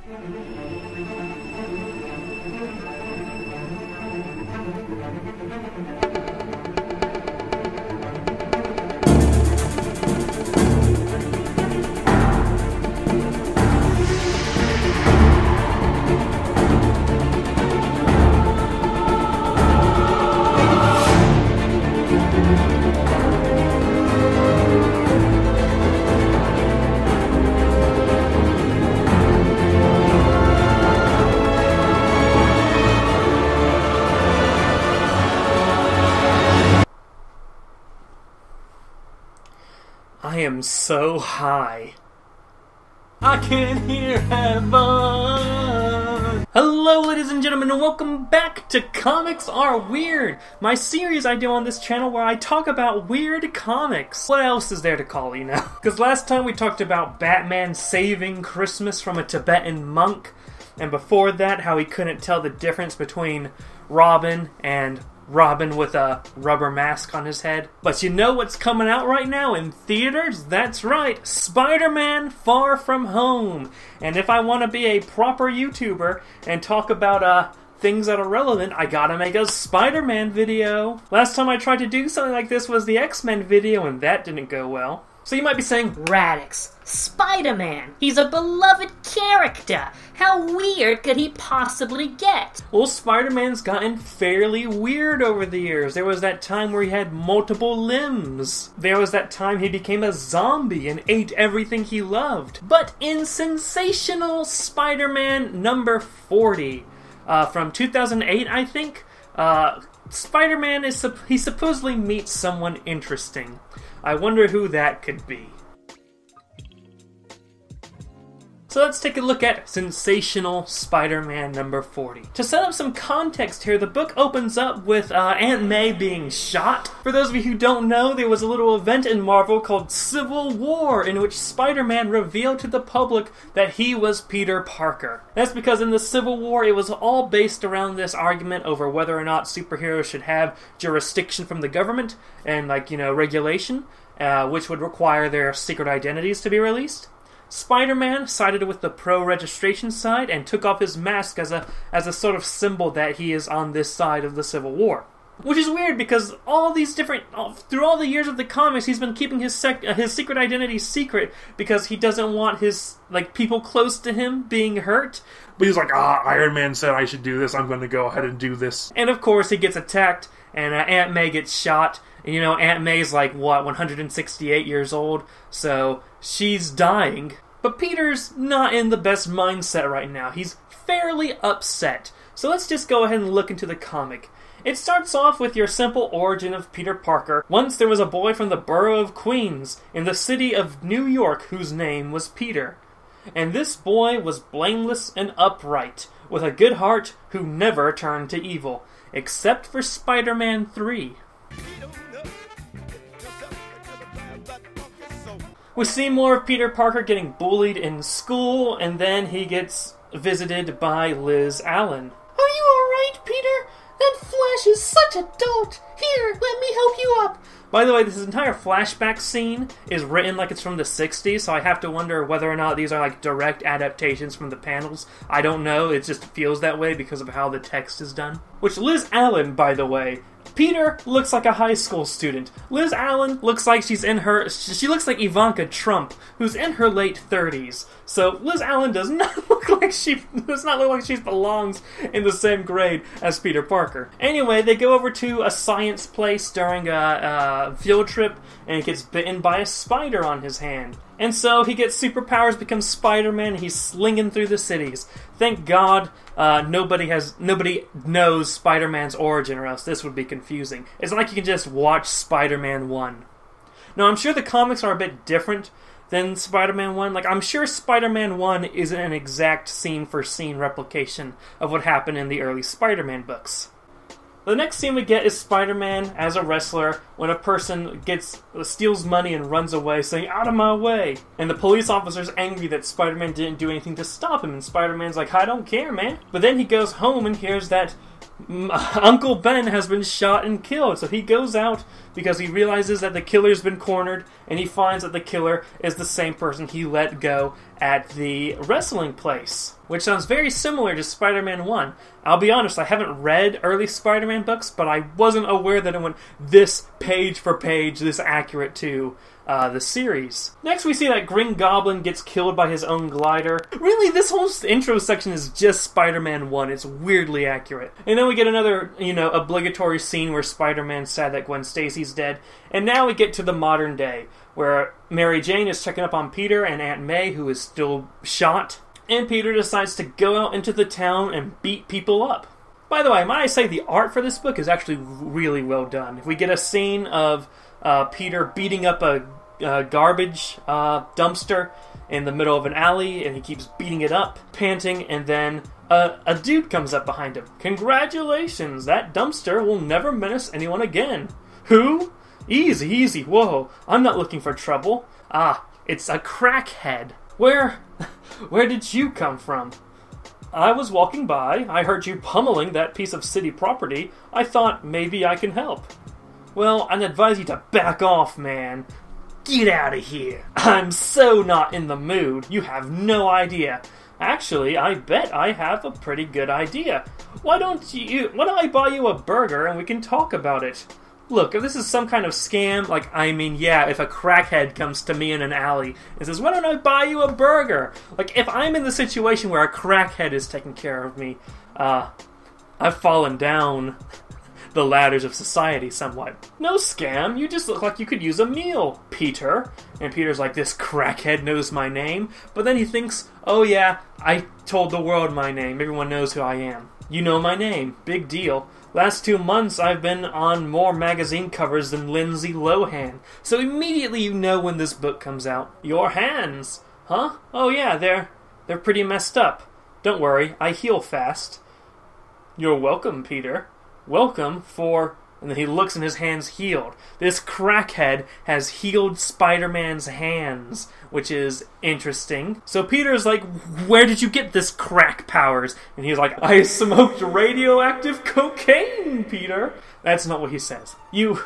I am so high. I can hear heaven. Hello, ladies and gentlemen, and welcome back to Comics Are Weird, my series I do on this channel where I talk about weird comics. What else is there to call, you know? Because last time we talked about Batman saving Christmas from a Tibetan monk, and before that, how he couldn't tell the difference between Robin and Robin with a rubber mask on his head. But you know what's coming out right now in theaters? That's right, Spider-Man Far From Home. And if I want to be a proper YouTuber and talk about things that are relevant, I gotta make a Spider-Man video. Last time I tried to do something like this was the X-Men video, and that didn't go well. So you might be saying, Radix, Spider-Man, he's a beloved character. How weird could he possibly get? Well, Spider-Man's gotten fairly weird over the years. There was that time where he had multiple limbs. There was that time he became a zombie and ate everything he loved. But in Sensational Spider-Man number 40, from 2008, I think, Spider-Man he supposedly meets someone interesting. I wonder who that could be. So let's take a look at Sensational Spider-Man number 40. To set up some context here, the book opens up with Aunt May being shot. For those of you who don't know, there was a little event in Marvel called Civil War in which Spider-Man revealed to the public that he was Peter Parker. That's because in the Civil War, it was all based around this argument over whether or not superheroes should have jurisdiction from the government and, regulation, which would require their secret identities to be released. Spider-Man sided with the pro-registration side and took off his mask as a sort of symbol that he is on this side of the Civil War. Which is weird because through all the years of the comics, he's been keeping his secret identity secret because he doesn't want his people close to him being hurt. But he's like, Iron Man said I should do this, I'm going to go ahead and do this. And of course he gets attacked and Aunt May gets shot. And Aunt May's 168 years old, so she's dying. But Peter's not in the best mindset right now. He's fairly upset. So let's just go ahead and look into the comic. It starts off with your simple origin of Peter Parker. Once there was a boy from the borough of Queens in the city of New York whose name was Peter. And this boy was blameless and upright, with a good heart who never turned to evil, except for Spider-Man 3. We see more of Peter Parker getting bullied in school, and then he gets visited by Liz Allen. Are you alright, Peter? That Flash is such a dolt! Here, let me help you up! By the way, this entire flashback scene is written like it's from the 60s, so I have to wonder whether or not these are direct adaptations from the panels. I don't know, it just feels that way because of how the text is done. Which Liz Allen, by the way, Peter looks like a high school student. Liz Allen looks like she looks like Ivanka Trump, who's in her late 30s. So Liz Allen does not look like she belongs in the same grade as Peter Parker. Anyway, they go over to a science place during a field trip, and he gets bitten by a spider on his hand. And so he gets superpowers, becomes Spider-Man, and he's slinging through the cities. Thank God nobody knows Spider-Man's origin, or else this would be confusing. It's not like you can just watch Spider-Man 1. Now, I'm sure the comics are a bit different than Spider-Man 1. I'm sure Spider-Man 1 isn't an exact scene-for-scene replication of what happened in the early Spider-Man books. The next scene we get is Spider-Man as a wrestler when a person steals money and runs away, saying, "Out of my way!" And the police officer's angry that Spider-Man didn't do anything to stop him, and Spider-Man's like, "I don't care, man." But then he goes home and hears that Uncle Ben has been shot and killed, so he goes out because he realizes that the killer's been cornered, and he finds that the killer is the same person he let go at the wrestling place, which sounds very similar to Spider-Man 1. I'll be honest, I haven't read early Spider-Man books, but I wasn't aware that it went this page for page, this accurate to the series. Next, we see that Green Goblin gets killed by his own glider. Really, this whole intro section is just Spider-Man 1. It's weirdly accurate. And then we get another, obligatory scene where Spider-Man's sad that Gwen Stacy's dead. And now we get to the modern day, where Mary Jane is checking up on Peter and Aunt May, who is still shot. And Peter decides to go out into the town and beat people up. By the way, might I say the art for this book is actually really well done. If we get a scene of Peter beating up a garbage dumpster in the middle of an alley, and he keeps beating it up, panting, and then a dude comes up behind him. Congratulations, that dumpster will never menace anyone again. Who? Easy, easy, whoa, I'm not looking for trouble. Ah, it's a crackhead. Where did you come from? I was walking by, I heard you pummeling that piece of city property, I thought maybe I can help. Well, I'd advise you to back off, man. Get out of here. I'm so not in the mood. You have no idea. Actually, I bet I have a pretty good idea. Why don't I buy you a burger and we can talk about it? Look, if this is some kind of scam, if a crackhead comes to me in an alley and says, why don't I buy you a burger? If I'm in the situation where a crackhead is taking care of me, I've fallen down the ladders of society somewhat. No scam, you just look like you could use a meal, Peter. And Peter's like, this crackhead knows my name. But then he thinks, oh yeah, I told the world my name. Everyone knows who I am. You know my name. Big deal. Last 2 months I've been on more magazine covers than Lindsay Lohan. So immediately you know when this book comes out. Your hands. Huh? Oh yeah, they're pretty messed up. Don't worry, I heal fast. You're welcome, Peter. Welcome for... And then he looks and his hand's healed. This crackhead has healed Spider-Man's hands, which is interesting. So Peter's like, where did you get this crack powers? And he's like, I smoked radioactive cocaine, Peter. That's not what he says. You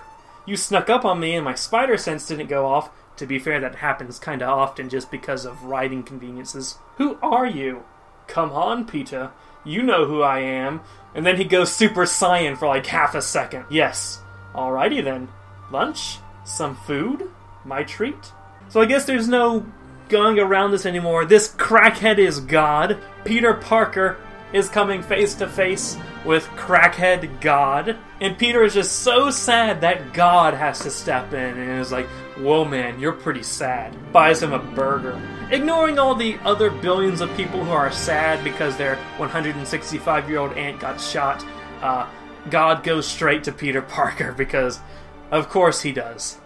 snuck up on me and my spider sense didn't go off. To be fair, that happens kinda often just because of writing conveniences. Who are you? Come on, Peter. You know who I am. And then he goes Super Saiyan for half a second. Yes. Alrighty then. Lunch? Some food? My treat? So I guess there's no going around this anymore. This crackhead is God. Peter Parker is coming face to face with crackhead God. And Peter is just so sad that God has to step in and is like, whoa man, you're pretty sad. Buys him a burger. Ignoring all the other billions of people who are sad because their 165-year-old aunt got shot, God goes straight to Peter Parker because, of course he does.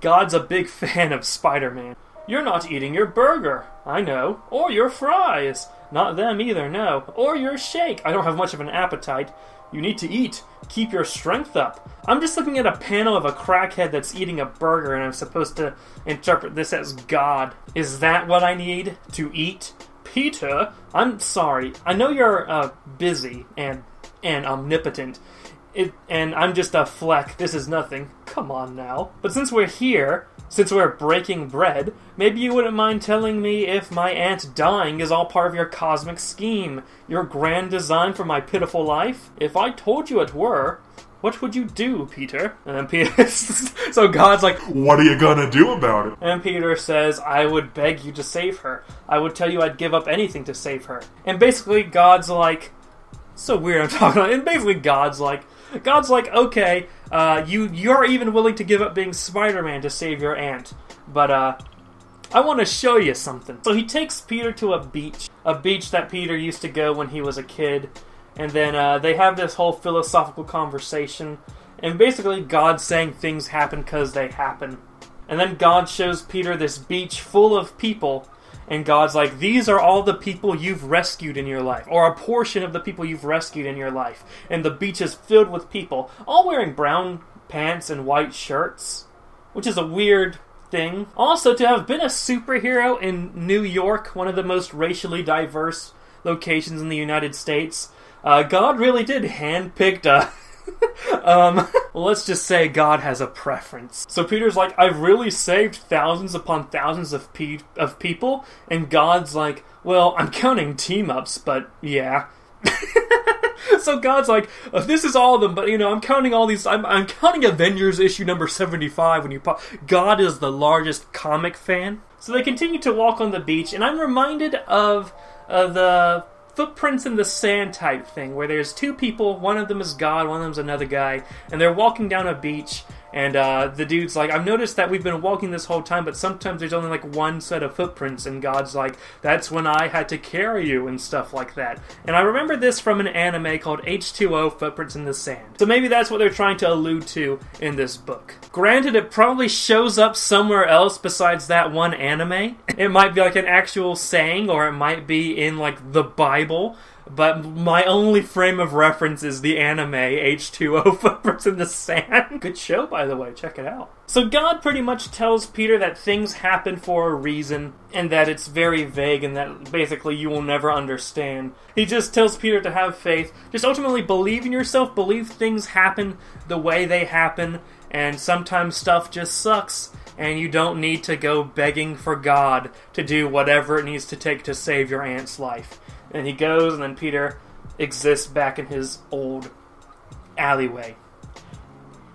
God's a big fan of Spider-Man. You're not eating your burger. I know. Or your fries. Not them either, no. Or your shake. I don't have much of an appetite. You need to eat. Keep your strength up. I'm just looking at a panel of a crackhead that's eating a burger and I'm supposed to interpret this as God. Is that what I need to eat? Peter, I'm sorry. I know you're busy and omnipotent. And I'm just a fleck. This is nothing. Come on now. But since we're here, since we're breaking bread, maybe you wouldn't mind telling me if my aunt dying is all part of your cosmic scheme, your grand design for my pitiful life? If I told you it were, what would you do, Peter? And then Peter... So God's like, what are you gonna do about it? And Peter says, I would beg you to save her. I would tell you I'd give up anything to save her. And basically God's like... So weird I'm talking about. And basically God's like, okay, you're even willing to give up being Spider-Man to save your aunt. But, I want to show you something. So he takes Peter to a beach that Peter used to go when he was a kid. And then, they have this whole philosophical conversation. And basically God's saying things happen because they happen. And then God shows Peter this beach full of people. And God's like, these are all the people you've rescued in your life. Or a portion of the people you've rescued in your life. And the beach is filled with people, all wearing brown pants and white shirts. Which is a weird thing. Also, to have been a superhero in New York, one of the most racially diverse locations in the United States, God really did handpick Well, let's just say God has a preference. So Peter's like, I've really saved thousands upon thousands of people, and God's like, well, I'm counting team-ups, but yeah. So God's like, this is all of them, but I'm counting all these. I'm counting Avengers issue number 75 when you pop. God is the largest comic fan. So they continue to walk on the beach, and I'm reminded of the footprints in the sand type thing, where there's two people, one of them is God, one of them's another guy, and they're walking down a beach, and the dude's like, I've noticed that we've been walking this whole time, but sometimes there's only like one set of footprints, and God's like, that's when I had to carry you, and stuff like that. And I remember this from an anime called H2O, Footprints in the Sand. So maybe that's what they're trying to allude to in this book. Granted, it probably shows up somewhere else besides that one anime. It might be like an actual saying, or it might be in like the Bible, but my only frame of reference is the anime H2O, Footprints in the Sand. Good show, by the way. Check it out. So God pretty much tells Peter that things happen for a reason, and that it's very vague, and that basically you will never understand. He just tells Peter to have faith. Just ultimately believe in yourself, believe things happen the way they happen, and sometimes stuff just sucks, and you don't need to go begging for God to do whatever it needs to take to save your aunt's life. And he goes, and then Peter exists back in his old alleyway.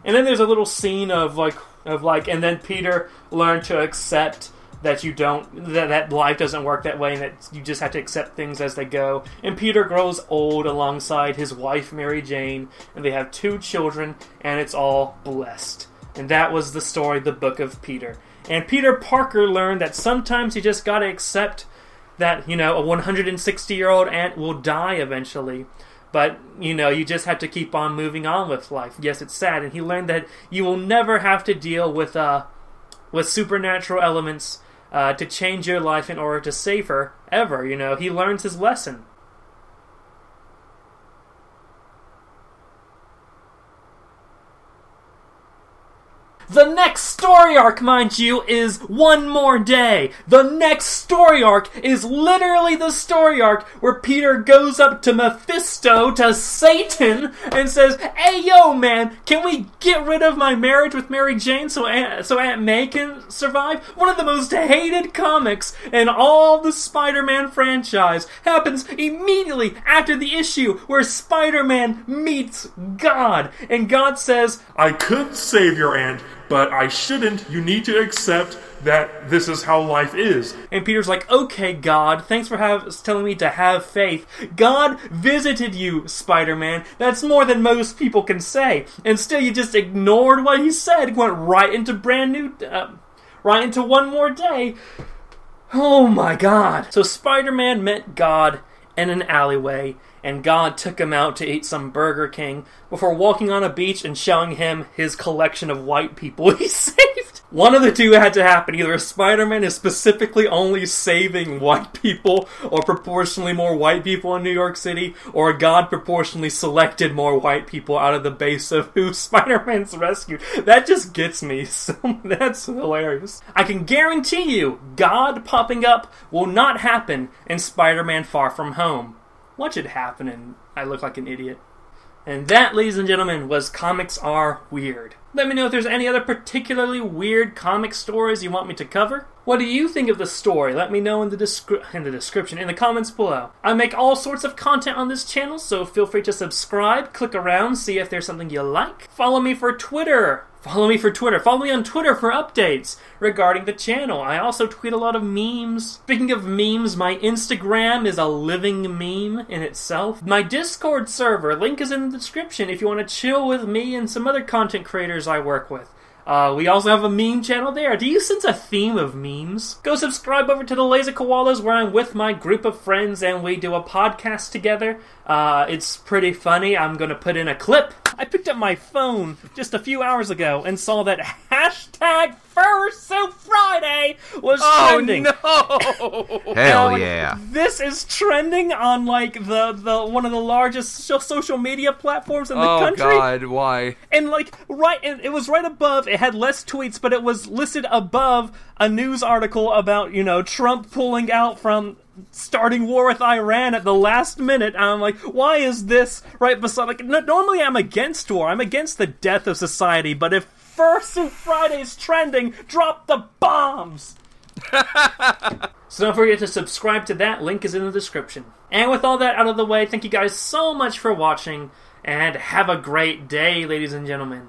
And then there's a little scene of and then Peter learned to accept that that life doesn't work that way, and that you just have to accept things as they go. And Peter grows old alongside his wife, Mary Jane, and they have 2 children, and it's all blessed. And that was the story, the book of Peter. And Peter Parker learned that sometimes you just gotta accept that, a 160-year-old aunt will die eventually. But, you just have to keep on moving on with life. Yes, it's sad. And he learned that you will never have to deal with supernatural elements to change your life in order to save her, ever. He learns his lesson. The next story arc, mind you, is One More Day. The next story arc is literally the story arc where Peter goes up to Mephisto, to Satan, and says, hey, yo, man, can we get rid of my marriage with Mary Jane so Aunt May can survive? One of the most hated comics in all the Spider-Man franchise happens immediately after the issue where Spider-Man meets God. And God says, I could save your aunt, but I shouldn't. You need to accept that this is how life is. And Peter's like, okay, God, thanks for telling me to have faith. God visited you, Spider-Man. That's more than most people can say. And still, you just ignored what he said. Went right into right into One More Day. Oh my God. So Spider-Man met God in an alleyway, and God took him out to eat some Burger King before walking on a beach and showing him his collection of white people he saved. One of the two had to happen. Either Spider-Man is specifically only saving white people, or proportionally more white people in New York City, or God proportionally selected more white people out of the base of who Spider-Man's rescued. That just gets me. So that's hilarious. I can guarantee you, God popping up will not happen in Spider-Man Far From Home. Watch it happen and I look like an idiot. And that, ladies and gentlemen, was Comics Are Weird. Let me know if there's any other particularly weird comic stories you want me to cover. What do you think of the story? Let me know in the description, in the comments below. I make all sorts of content on this channel, so feel free to subscribe, click around, see if there's something you like. Follow me for Twitter. Follow me on Twitter for updates regarding the channel. I also tweet a lot of memes. Speaking of memes, my Instagram is a living meme in itself. My Discord server, link is in the description if you want to chill with me and some other content creators I work with. We also have a meme channel there. Do you sense a theme of memes? Go subscribe over to the Lazy Koalas, where I'm with my group of friends and we do a podcast together. It's pretty funny. I'm going to put in a clip. I picked up my phone just a few hours ago and saw that hashtag Fursuit Friday was trending. Oh, no! Hell yeah. This is trending on, like, the one of the largest social media platforms in the country. Oh, God, why? And, like, it was right above, it had less tweets, but it was listed above a news article about, Trump pulling out from starting war with Iran at the last minute. And I'm like, why is this right beside... Like, normally I'm against war. I'm against the death of society. But if Fursuit Friday's trending, drop the bombs! So don't forget to subscribe to that. Link is in the description. And with all that out of the way, thank you guys so much for watching. And have a great day, ladies and gentlemen.